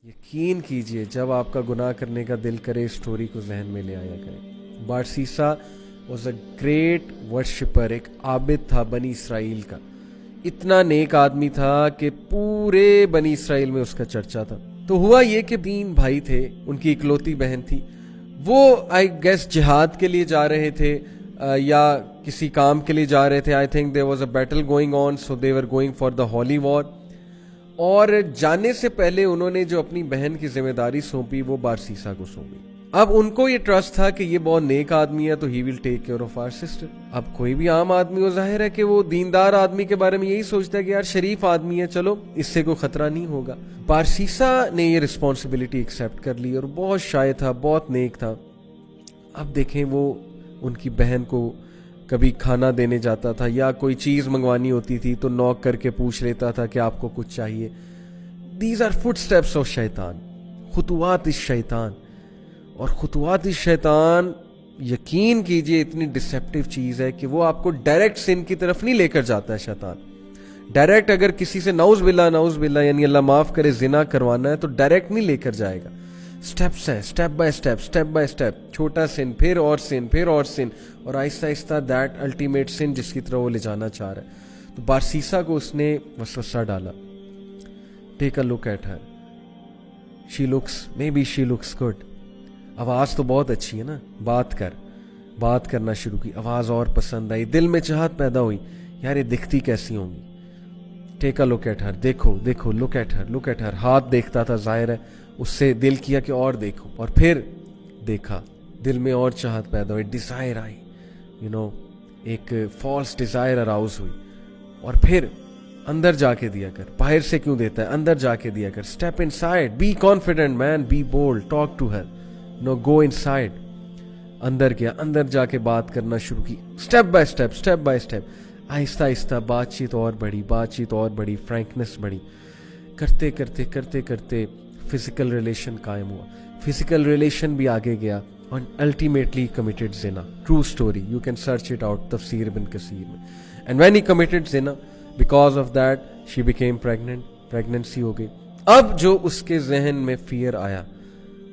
یقین کیجئے جب آپ کا گناہ کرنے کا دل کرے اسٹوری کو ذہن میں لے آیا کرے. بارسیسا واز اے گریٹ ورشپر، ایک عابد تھا بنی اسرائیل کا. اتنا نیک آدمی تھا کہ پورے بنی اسرائیل میں اس کا چرچا تھا. تو ہوا یہ کہ 3 بھائی تھے، ان کی اکلوتی بہن تھی. وہ آئی گیس جہاد کے لیے جا رہے تھے یا کسی کام کے لیے جا رہے تھے. I think there was a battle going on, so they were going for the holy war. اور جانے سے پہلے انہوں نے جو اپنی بہن کی ذمہ داری سونپی وہ بارسیسا کو سونپی. اب ان کو یہ ٹرسٹ تھا کہ یہ بہت نیک آدمی ہے تو he will take care of our sister. اب کوئی بھی عام آدمی ہو، ظاہر ہے کہ وہ دیندار آدمی کے بارے میں یہی سوچتا ہے کہ یار شریف آدمی ہے، چلو اس سے کوئی خطرہ نہیں ہوگا. بارسیسا نے یہ رسپانسبلٹی ایکسیپٹ کر لی اور بہت شائع تھا، بہت نیک تھا. اب دیکھیں وہ ان کی بہن کو کبھی کھانا دینے جاتا تھا یا کوئی چیز منگوانی ہوتی تھی تو نوک کر کے پوچھ لیتا تھا کہ آپ کو کچھ چاہیے. These are footsteps of شیطان، خطوات الشیطان. اور خطوات الشیطان یقین کیجئے اتنی ڈسیپٹیو چیز ہے کہ وہ آپ کو ڈائریکٹ سن کی طرف نہیں لے کر جاتا ہے. شیطان ڈائریکٹ اگر کسی سے نعوذ باللہ یعنی اللہ معاف کرے زنا کروانا ہے تو ڈائریکٹ نہیں لے کر جائے گا. سٹیپس ہیں، سٹیپ بائی سٹیپ، چھوٹا سن، پھر اور سن، پھر اور سن، اور آہستہ آہستہ دیٹ الٹیمیٹ سن جس کی طرح وہ لے جانا چاہ رہا ہے. تو بارسیسا کو اس نے وسوسہ ڈالا. Take a look at her, she looks good. آواز تو بہت اچھی ہے نا، بات کرنا شروع کی، آواز اور پسند آئی، دل میں چاہت پیدا ہوئی یار یہ دکھتی کیسی ہوں گی. ٹیک اے لک ایٹ ہر، دیکھو لک ایٹ ہر. ہاتھ دیکھتا تھا، ظاہر ہے اس سے دل کیا کہ اور دیکھو، اور پھر دیکھا، دل میں اور چاہت پیدا ہوئی، ڈیزائر آئی، ایک فالس ڈیزائر اراؤز ہوئی. اور پھر اندر جا کے دیا کر، باہر سے کیوں دیتا ہے، اندر جا کے دیا کر. Step inside, be confident man, be bold, talk to her, go inside. اندر گیا، اندر جا کے بات کرنا شروع کی، اسٹیپ بائی اسٹیپ. آہستہ آہستہ بات چیت اور بڑھی، فرینکنس بڑھی. کرتے فزیکل ریلیشن قائم ہوا. فزیکل ریلیشن بھی آگے گیا اور الٹیمیٹلی کمیٹڈ زنا. True story, you can search it out تفسیر ابن کثیر میں. اینڈ وین ہی کمیٹڈ زنا، because of that she became pregnancy ہو گئی. اب جو اس کے ذہن میں فیئر آیا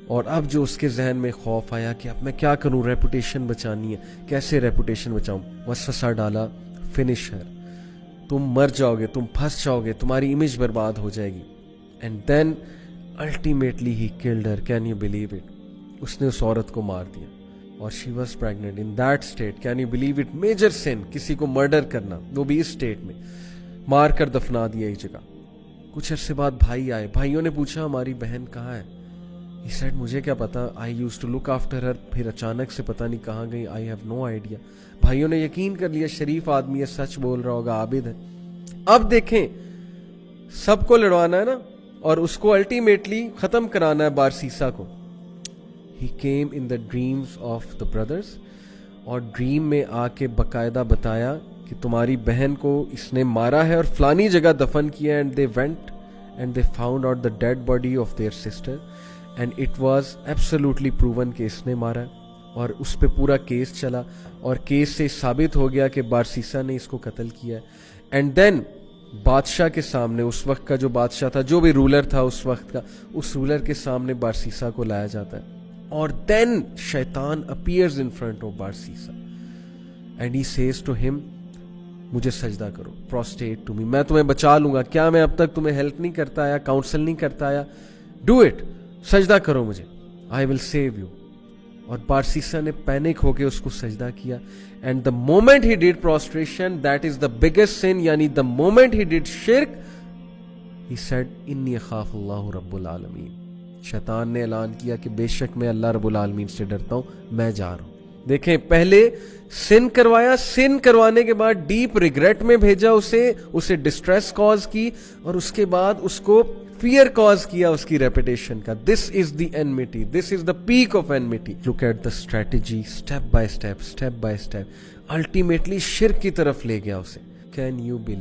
اور اب جو اس کے ذہن میں خوف آیا کہ اب میں کیا کروں، ریپوٹیشن بچانی ہے، کیسے ریپوٹیشن بچاؤں. وسوسہ ڈالا، فنش ہر، تم مر جاؤ گے، تم پھنس جاؤ گے، تمہاری امیج برباد ہو جائے گی. And then ultimately he killed her. Can you believe it? اس نے اس عورت کو مار دیا اور she was pregnant in that state. Can you believe it? Major sin, کسی کو مرڈر کرنا، وہ بھی اس اسٹیٹ میں. مار کر دفنا دیا ایک جگہ. کچھ عرصے بعد بھائی آئے، بھائیوں نے پوچھا ہماری بہن کہاں ہے؟ He said مجھے کیا پتا، I used to look after her. پھر اچانک سے پتہ نہیں کہاں گئی، I have no idea. بھائیوں نے یقین کر لیا شریف آدمی ہے، سچ بول رہا ہوگا، عابد ہے. اب دیکھیں سب کو لڑوانا ہے نا، اور اس کو الٹیمیٹلی ختم کرانا ہے بارسیسا کو. He came in the dreams of the brothers، اور ڈریم میں آ کے باقاعدہ بتایا کہ تمہاری بہن کو اس نے مارا ہے اور فلانی جگہ دفن کیا. And they went and they found out the dead body of their sister. And it was absolutely proven کہ اس نے مارا ہے، اور اس پہ پورا کیس چلا اور کیس سے ثابت ہو گیا کہ بارسیسا نے اس کو قتل کیا ہے. اینڈ دین بادشاہ کے سامنے، اس وقت کا جو بادشاہ تھا، جو بھی رولر تھا اس وقت کا، اس رولر کے سامنے بارسیسا کو لایا جاتا ہے. اور دین شیطان appears in front of Barsisa and he says to him مجھے سجدہ کرو، پروسٹیٹ ٹو می، میں تمہیں بچا لوں گا. کیا میں اب تک تمہیں ہیلپ نہیں کرتا آیا، کاؤنسل نہیں کرتا آیا؟ ڈو اٹ، سجدہ کرو مجھے، آئی ول سیو یو. اور بارسیسا نے پینک ہو کے اس کو سجدہ کیا. And the moment he did prostration, that is the biggest sin, یعنی دا مومنٹ ہی ڈیڈ شرک، ہی سیڈ انی اخاف اللہ رب العالمین. شیطان نے اعلان کیا کہ بے شک میں اللہ رب العالمین سے ڈرتا ہوں، میں جا رہا ہوں. دیکھیں پہلے سن کروایا، سن کروانے کے بعد ڈیپ ریگریٹ میں بھیجا اسے ڈسٹریس کاز کی، اور اس کے بعد اس کو فیئر کاز کیا اس کی ریپوٹیشن کا. This is the enmity، this is the peak of enmity. Look at the strategy, step by step, ultimately شرک کی طرف لے گیا اسے. Can you blue